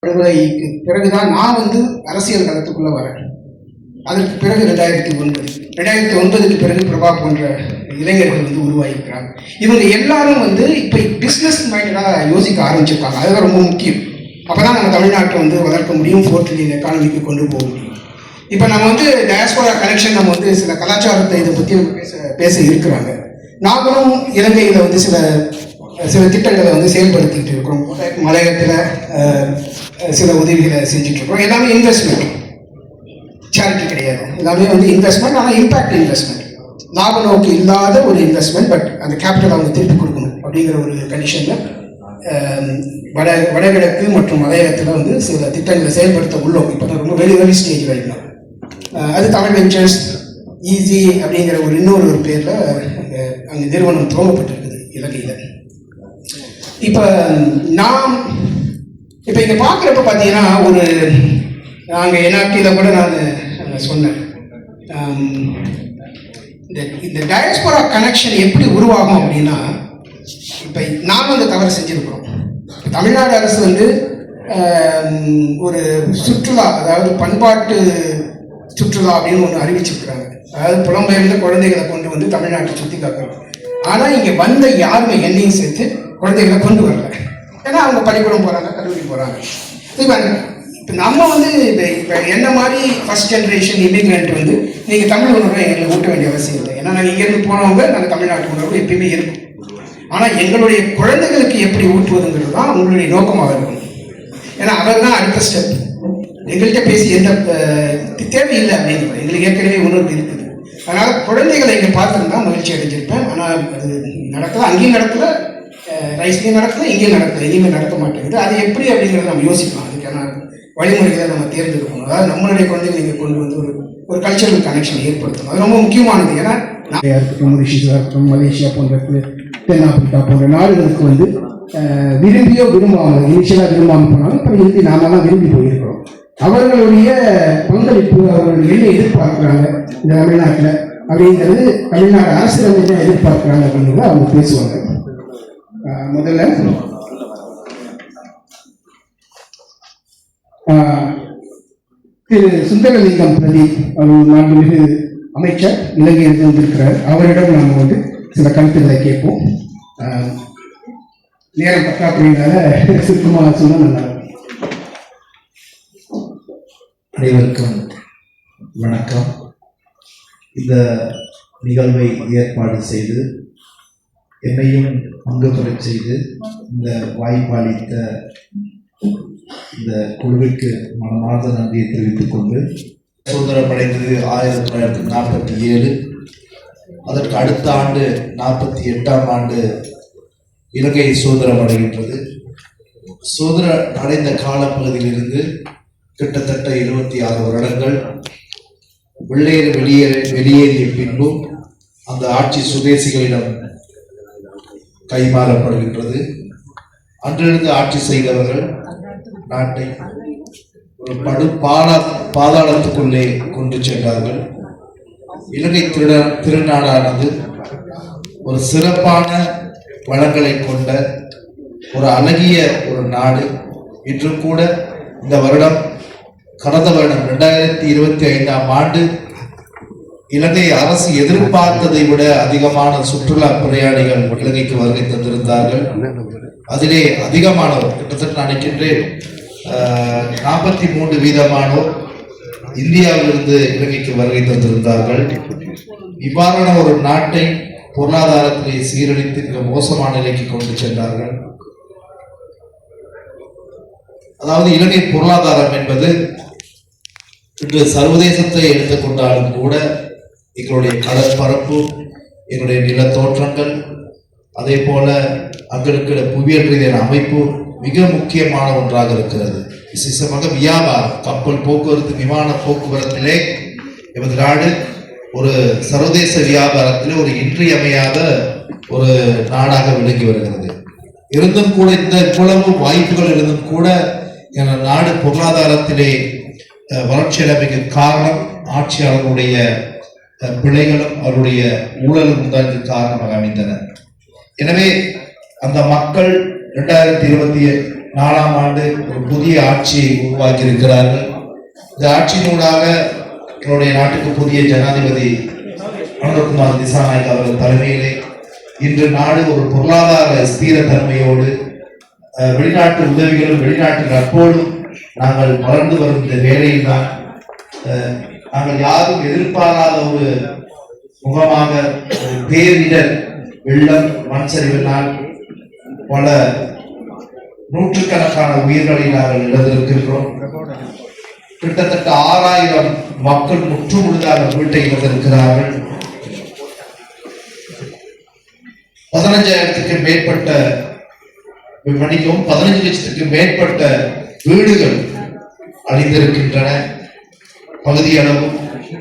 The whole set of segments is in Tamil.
விடுதலைக்கு பிறகுதான் நான் அரசியல் களத்துக்குள்ள வரேன். அதற்கு பிறகு 2009க்கு பிறகு பிரபா போன்ற இளைஞர்கள் உருவாகிக்கிறாங்க. இவங்க எல்லாரும் இப்போ பிஸ்னஸ் மைண்டடாக யோசிக்க ஆரம்பிச்சிருக்காங்க. அதுதான் ரொம்ப முக்கியம். அப்போதான் நம்ம தமிழ்நாட்டை வளர்க்க முடியும், 4 ட்ரில்லியன் எக்கானமிக்கு கொண்டு போக முடியும். இப்போ நம்ம டயாஸ்போரா கனெக்ஷன், நம்ம சில கலாச்சாரத்தை இதை பற்றி பேச இருக்கிறாங்க. நாங்களும் இலங்கையில் சில திட்டங்களை செயல்படுத்திட்டு இருக்கிறோம். மலையத்தில் சில உதவிகளை செஞ்சுட்டு இருக்கிறோம். எல்லாமே இன்வெஸ்ட்மெண்ட், சேரிட்டி கிடையாது. எல்லாமே இன்வெஸ்ட்மெண்ட், ஆனால் இம்பாக்ட் இன்வெஸ்ட்மெண்ட், லாப நோக்கு இல்லாத ஒரு இன்வெஸ்ட்மெண்ட். பட் அந்த கேபிட்டல் அவங்க திருப்பி கொடுக்கணும் அப்படிங்கிற ஒரு கண்டிஷனில் வடகிழக்கு மற்றும் மலையத்தில் சில திட்டங்களை செயல்படுத்த உள்ளோம். இப்போ தான் ரொம்ப வெரி ஸ்டேஜ் வைக்கலாம். அது தமிழ் வெஞ்சர்ஸ் ஈஸி அப்படிங்கிற இன்னொரு பேரில் அங்கே நிறுவனம் துவங்கப்பட்டிருக்குது இலங்கையில். இப்போ இங்கே பார்க்குறப்ப பார்த்தீங்கன்னா நாங்கள் என்ஆர்டியில் கூட நான் சொன்னேன், இந்த டயாஸ்போரா கனெக்ஷன் எப்படி உருவாகும் அப்படின்னா, இப்போ நானும் தவறு செஞ்சுருக்கிறோம். தமிழ்நாடு அரசு ஒரு சுற்றுலா, அதாவது பண்பாட்டு சுற்றுலா அப்படின்னு ஒன்று அறிவிச்சிருக்கிறாங்க. அதாவது புலம்பெயர்ந்த குழந்தைகளை கொண்டு தமிழ்நாட்டை சுற்றி காக்குறாங்க. ஆனால் இங்கே வந்த யாருமே என்னையும் சேர்த்து குழந்தைகளை கொண்டு வரல. ஏன்னா அவங்க பள்ளிக்கூடம் போகிறாங்க, கல்லூரி போகிறாங்க. இப்போ நம்ம இப்போ என்ன மாதிரி ஃபர்ஸ்ட் ஜென்ரேஷன் இமிக்ரெண்ட் நீங்கள் தமிழ் உணர்வை எங்களுக்கு ஊட்ட வேண்டிய அவசியம் இல்லை. ஏன்னா நாங்கள் இங்கேருந்து போனவங்க, நாங்கள் தமிழ்நாட்டு உணர்வு எப்பயுமே இருக்கும். ஆனால் எங்களுடைய குழந்தைகளுக்கு எப்படி ஊட்டுவதுங்கிறது தான் உங்களுடைய நோக்கமாக இருக்கும். ஏன்னா அவர் தான் அடுத்த ஸ்டெப். எங்கள்கிட்ட பேசி எந்த தேவையில்லை அப்படிங்கிறது எங்களுக்கு ஏற்கனவே உணர்வு இருக்குது. அதனால் குழந்தைகளை இங்கே பார்த்துருந்தா மகிழ்ச்சி அடைஞ்சிருப்பேன். ஆனால் அது நடக்கல, அங்கேயும் நடக்கல, ரைஸ்லேயும் நடக்கல, இங்கேயும் நடக்கல, எங்கேயுமே நடக்க மாட்டேங்குது. அது எப்படி அப்படிங்கிறத நம்ம யோசிக்கலாம். அதுக்கான வழிமுறைகளை நம்ம தேர்ந்தெடுக்கணும். அதாவது நம்மளுடைய குழந்தைகளை இங்கே கொண்டு ஒரு கல்ச்சரல் கனெக்ஷன் ஏற்படுத்தணும். அது ரொம்ப முக்கியமானது. ஏன்னா இருக்கட்டும், மொரிஷியஸாக இருக்கட்டும், மலேசியா போன்ற, தென்னாப்பிரிக்கா போன்ற நாடுகளுக்கு விரும்பியோ விரும்பாமல், இனிஷியலாக விரும்பாமல் போனாலும் இப்போ இறுதி நாம தான் விரும்பி போயிருக்கிறோம். அவர்களுடைய பங்களிப்பு, அவர்கள் என்ன எதிர்பார்க்குறாங்க இந்த தமிழ்நாட்டில் அப்படிங்கிறது தமிழ்நாடு அரசு என்ன எதிர்பார்க்குறாங்க அப்படிங்கிறத அவங்க பேசுவாங்க. முதல்ல திரு சுந்தரலிங்கம் பிரதீப் அவர் மாண்புமிகு அமைச்சர் இலங்கையிலிருந்து வந்திருக்கிறார். அவரிடம் நாம் சில கருத்துக்களை கேட்போம். நேரம் பற்றாக்குறையினால சுத்தமாக சொன்னால் நல்லா. அனைவருக்கும் வணக்கம். இந்த நிகழ்வை ஏற்பாடு செய்து என்னையும் பங்கு பெற செய்து இந்த வாய்ப்பளித்த இந்த குழுவிற்கு மனமார்ந்த நன்றியை தெரிவித்துக் கொண்டு, சுதந்திரம் அடைந்தது 1947. அதற்கு அடுத்த ஆண்டு 48ஆம் ஆண்டு இலங்கை சுதந்திரம் அடைகின்றது. சுதந்திரம் அடைந்த காலப்பகுதியிலிருந்து கிட்டத்தட்ட 26 வருடங்கள் வெளியேறிய பின்பும் அந்த ஆட்சி சுதேசிகளிடம் கைமாறப்படுகின்றது. அன்றிலிருந்து ஆட்சி செய்தவர்கள் நாட்டை ஒரு பாதாளத்துக்குள்ளே கொண்டு சென்றார்கள். இலங்கை திருநாடானது ஒரு சிறப்பான வளங்களை கொண்ட ஒரு அழகிய ஒரு நாடு. இன்று கூட இந்த வருடம், கடந்த வருடம் 2025ஆம் ஆண்டு இலங்கை அரசு எதிர்பார்த்ததை விட அதிகமான சுற்றுலா பிரயாணிகள் இலங்கைக்கு வருகை தந்திருந்தார்கள். அதிலே அதிகமானோர், கிட்டத்தட்ட நினைக்கின்றேன் 43% இந்தியாவிலிருந்து இலங்கைக்கு வருகை தந்திருந்தார்கள். இவ்வாறான ஒரு நாட்டை பொருளாதாரத்திலே சீரழித்து மிக மோசமான நிலைக்கு கொண்டு சென்றார்கள். அதாவது இலங்கை பொருளாதாரம் என்பது இன்று சர்வதேசத்தை எடுத்துக்கொண்டாலும் கூட எங்களுடைய கடற்பரப்பு, எங்களுடைய நிலத்தோற்றங்கள், அதே போல அங்கிருக்கிற புவியியல் ரீதியான அமைப்பு மிக முக்கியமான ஒன்றாக இருக்கிறது. விசேஷமாக வியாபாரம், கப்பல் போக்குவரத்து, விமான போக்குவரத்திலே எமது நாடு ஒரு சர்வதேச வியாபாரத்திலே ஒரு இன்றியமையாத ஒரு நாடாக விளங்கி வருகிறது. இருந்தும் கூட, இந்த இவ்வளவு வாய்ப்புகள் இருந்தும் கூட நாடு பொருளாதாரத்திலே வளர்ச்சி அடைமைக்கு காரணம் ஆட்சியாளர்களுடைய பிழைகளும் அவருடைய ஊழலும் தான் காரணமாக அமைந்தன. எனவே அந்த மக்கள் 2020 4ஆம் ஆண்டு ஒரு புதிய ஆட்சியை உருவாக்கி இருக்கிறார்கள். இந்த ஆட்சியினூடாக எங்களுடைய நாட்டுக்கு புதிய ஜனாதிபதி அனுரகுமார் திசாநாயக் அவர்கள் தலைமையிலே இன்று நாடு ஒரு பொருளாதார ஸ்திரத்தன்மையோடு வெளிநாட்டு உதவிகளும் வெளிநாட்டு நட்போடும் நாங்கள் வளர்ந்து வரும் இந்த வேளையில் தான் நாங்கள் யாரும் எதிர்பாராத ஒரு முகமாக ஒரு பேரிடர் வெள்ளம் மண் சரிவினால் பல நூற்றுக்கணக்கான உயிர்களை நாங்கள் இழந்திருக்கின்றோம். கிட்டத்தட்ட 6000 மக்கள் முற்றுமுழுதாக வீட்டை இழந்திருக்கிறார்கள். 15,000க்கு மேற்பட்ட 15 லட்சத்துக்கு மேற்பட்ட வீடுகள் அழிந்திருக்கின்றன பகுதியளவு.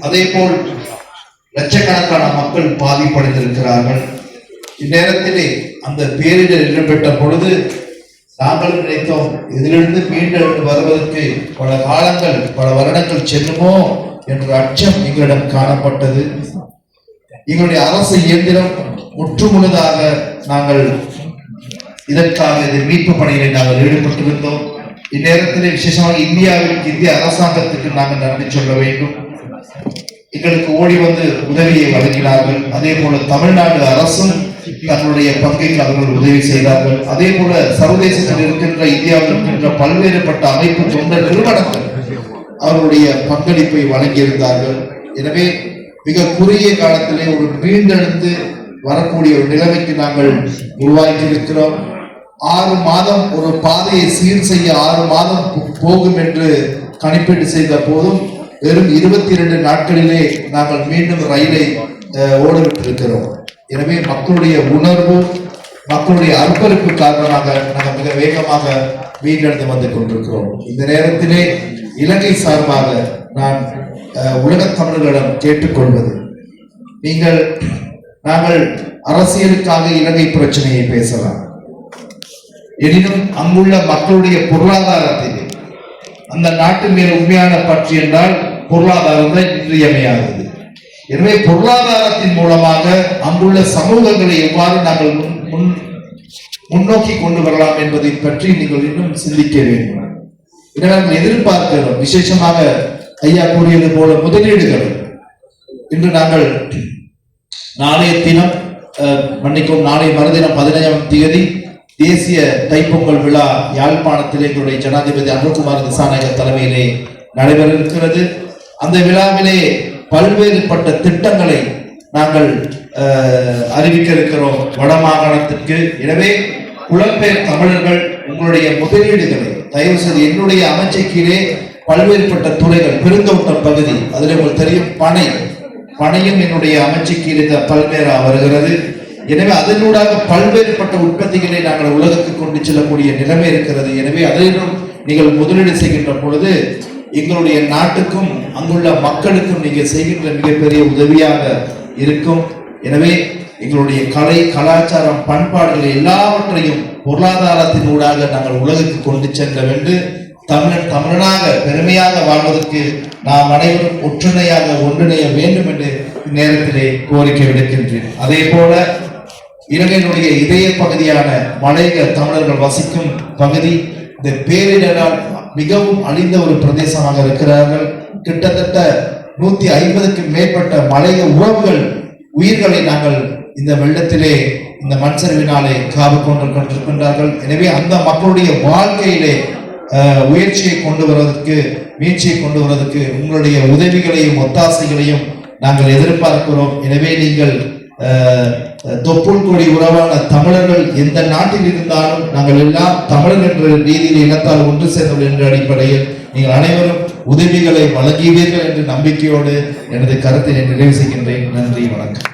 அதே போல் லட்சக்கணக்கான மக்கள் பாதிப்படைந்திருக்கிறார்கள். இந்நேரத்திலே அந்த பேரிடர் இடம்பெற்ற பொழுது நாங்களும் நினைத்தோம், இதிலிருந்து மீண்டெழுந்து வருவதற்கு பல காலங்கள் பல வருடங்கள் செல்லுமோ என்ற அச்சம் எங்களிடம் காணப்பட்டது. எங்களுடைய அரசு இயந்திரம் முற்றுமுழுதாக நாங்கள் இதற்காக இந்த மீட்பு பணிகளை நாங்கள் ஈடுபட்டிருந்தோம். இந்நேரத்திலே விசேஷமாக இந்திய அரசாங்கத்துக்கு நாங்கள் நன்றி சொல்ல வேண்டும். எங்களுக்கு ஓடி வந்து உதவியை வழங்கினார்கள். அதே போல தமிழ்நாடு அரசும் தங்களுடைய பங்குக்கு அவர்கள் உதவி செய்தார்கள். அதே போல சர்வதேசத்தில் இருக்கின்ற இந்தியாவில் இருக்கின்ற பல்வேறுபட்ட அமைப்பு தொண்ட நிறுவனங்கள் அவர்களுடைய பங்களிப்பை வழங்கியிருந்தார்கள். எனவே மிக குறுகிய காலத்திலே ஒரு மீண்டெழுந்து வரக்கூடிய ஒரு நிலைமைக்கு நாங்கள் உருவாக்கி இருக்கிறோம். 6 மாதம் ஒரு பாதையை சீர் செய்ய 6 மாதம் போகும் என்று கணிப்பீடு செய்த போதும் வெறும் 22 நாட்களிலே நாங்கள் மீண்டும் ரயிலை ஓடவிட்டிருக்கிறோம். எனவே மக்களுடைய உணர்வு மக்களுடைய அர்ப்பணிப்பு காரணமாக நாங்கள் மிக வேகமாக மீண்டெழுந்து வந்து கொண்டிருக்கிறோம். இந்த நேரத்திலே இலங்கை சார்பாக நான் உலகத் தமிழர்களிடம் கேட்டுக்கொள்வது, நாங்கள் அரசியலுக்காக இலங்கை பிரச்சனையை பேசலாம், எனினும் அங்குள்ள மக்களுடைய பொருளாதாரத்திலே அந்த நாட்டு மேல் உண்மையான பற்று என்றால் பொருளாதாரம் தான் இன்றியமையாதது. எனவே பொருளாதாரத்தின் மூலமாக அங்குள்ள சமூகங்களை எவ்வாறு நாங்கள் முன்னோக்கி கொண்டு வரலாம் என்பதை பற்றி நீங்கள் இன்னும் சிந்திக்க வேண்டும். இதை நாங்கள் எதிர்பார்க்கிறோம். விசேஷமாக ஐயா கூறியது போல முதலீடுகள் இன்று நாங்கள் நாளைய தினம் நாளை மறுதினம் 15ஆம் தேதி தேசிய தைப்பொங்கல் விழா யாழ்ப்பாணத்திலே எங்களுடைய ஜனாதிபதி அனுரகுமார் திசாநாயக் தலைமையிலே நடைபெற இருக்கிறது. அந்த விழாவிலே பல்வேறுபட்ட திட்டங்களை நாங்கள் அறிவிக்க இருக்கிறோம் வடமாகாணத்திற்கு. எனவே புலம்பெயர் தமிழர்கள் உங்களுடைய முதலீடுகளை தயவு செய்து என்னுடைய அமைச்சை கீழே பல்வேறுபட்ட துறைகள், பெருந்தோட்டம் பகுதி, அதில் உங்களுக்கு தெரியும் பனையும் என்னுடைய அமைச்சு கீழே பல்வேறா வருகிறது. எனவே அதனூடாக பல்வேறுபட்ட உற்பத்திகளை நாங்கள் உலகத்துக்கு கொண்டு செல்லக்கூடிய நிலைமை இருக்கிறது. எனவே அதிலும் நீங்கள் முதலீடு செய்கின்ற பொழுது எங்களுடைய நாட்டுக்கும் அங்குள்ள மக்களுக்கும் நீங்கள் செய்கின்ற மிகப்பெரிய உதவியாக இருக்கும். எனவே எங்களுடைய கலை, கலாச்சாரம், பண்பாடுகள் எல்லாவற்றையும் பொருளாதாரத்தின் ஊடாக நாங்கள் உலகுக்கு கொண்டு செல்ல வேண்டும். தமிழனாக பெருமையாக வாழ்வதற்கு நாம் அனைவரும் ஒன்றிணைய வேண்டும் என்று நேரத்திலே கோரிக்கை விடுக்கின்றேன். அதே போல இலங்கையினுடைய இதய பகுதியான மலையக தமிழர்கள் வசிக்கும் பகுதி இந்த பேரிடரால் மிகவும் அழிந்த ஒரு பிரதேசமாக இருக்கிறார்கள். கிட்டத்தட்ட 150க்கு மேற்பட்ட மலைய உயிர்களை நாங்கள் இந்த வெள்ளத்திலே இந்த மண் சரிவினாலே காவு கொண்டிருக்கின்றார்கள். எனவே அந்த மக்களுடைய வாழ்க்கையிலே முயற்சியை கொண்டு வருவதற்கு உங்களுடைய உதவிகளையும் ஒத்தாசைகளையும் நாங்கள் எதிர்பார்க்கிறோம். எனவே நீங்கள் தொப்புள் கொடி உறவான தமிழர்கள் எந்த நாட்டில் இருந்தாலும் நாங்கள் எல்லாம் தமிழர் என்ற ரீதியில் இனத்தால் ஒன்று சேர்ந்தவர்கள் என்ற அடிப்படையில் நீங்கள் அனைவரும் உதவிகளை வழங்குவீர்கள் என்ற நம்பிக்கையோடு எனது கருத்தை நிறைவு செய்கின்றேன். நன்றி, வணக்கம்.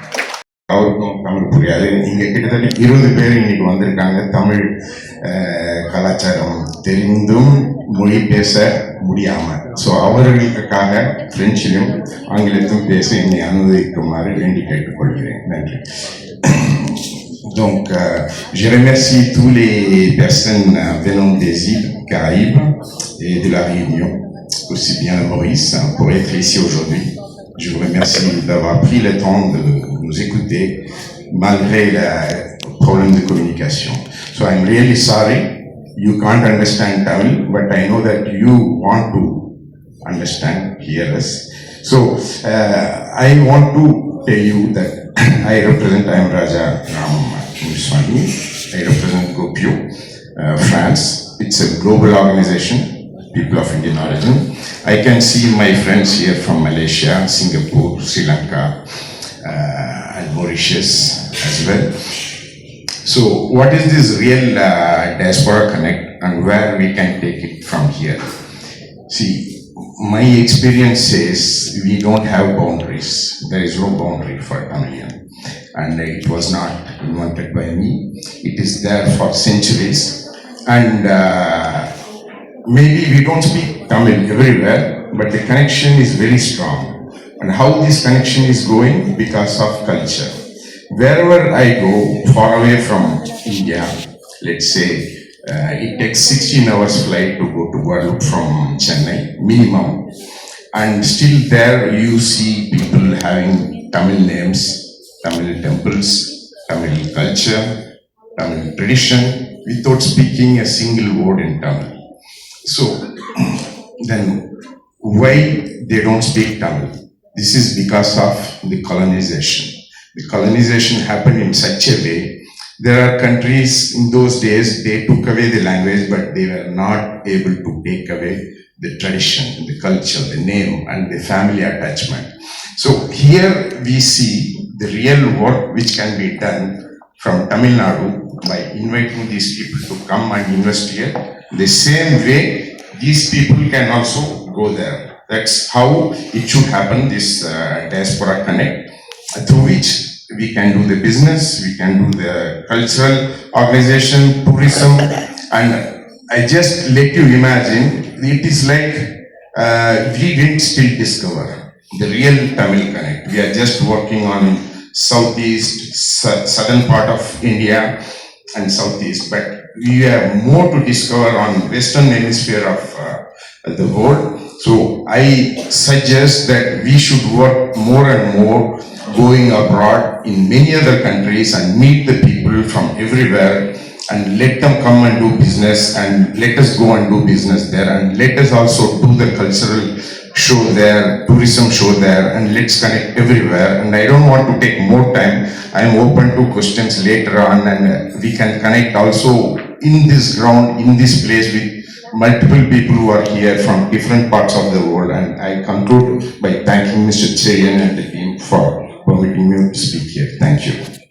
அவருக்கும் தமிழ் புரியாது. இங்க கிட்டத்தட்ட 20 பேர் இன்னைக்கு வந்திருக்காங்க. தமிழ் கலாச்சாரம் தெரிந்தும் மொழி பேச முடியாம, ஸோ அவர்களுக்காக பிரெஞ்சிலும் ஆங்கிலத்திலும் பேச என்னை அனுமதிக்குமாறு வேண்டி கேட்டுக்கொள்கிறேன். நன்றி. Donc, je remercie tous les personnes venant des îles Caraïbes et de la Réunion, aussi bien Maurice, pour être ici aujourd'hui. Je vous remercie d'avoir pris le temps de nous écouter malgré le problème de communication. So I'm really sorry you can't understand Tamil, but I know that you want to understand, hear us. So I want to tell you that I represent, I am Raja Ram, I represent GoPio, France. It's a global organization, people of Indian origin. I can see my friends here from Malaysia, Singapore, Sri Lanka, and Mauritius as well. So what is this real Diaspora Connect and where we can take it from here? See, my experience says we don't have boundaries. There is no boundary for Tamilian. And it was not invented by me. It is there for centuries. And maybe we don't speak Tamil everywhere, but the connection is very strong. And how this connection is going? Because of culture. Wherever I go, far away from India, let's say, it takes 16 hours flight to go to Guadalupe from Chennai, minimum. And still there you see people having Tamil names, Tamil temples, Tamil culture, Tamil tradition, without speaking a single word in Tamil. So, then why they don't speak Tamil? This is because of the colonization. The colonization happened in such a way. There are countries in those days, they took away the language, but they were not able to take away the tradition, the culture, the name, and the family attachment. So here we see the real work which can be done from Tamil Nadu by inviting these people to come and invest here. The same way, these people can also go there. That's how it should happen, this Diaspora Connect, through which we can do the business, we can do the cultural organization, tourism, and I just let you imagine, it is like we didn't still discover the real Tamil Connect. We are just working on southeast, southern part of India and southeast, but we have more to discover on western hemisphere of the world. So I suggest that we should work more and more going abroad in many other countries and meet the people from everywhere and let them come and do business and let us go and do business there and let us also do the cultural show there, tourism show there, and let's connect everywhere. And I don't want to take more time. I am open to questions later on and we can connect also in this ground, in this place with multiple people who are here from different parts of the world. And I conclude by thanking Mr. Cheyan and the team for permitting me to speak here. Thank you.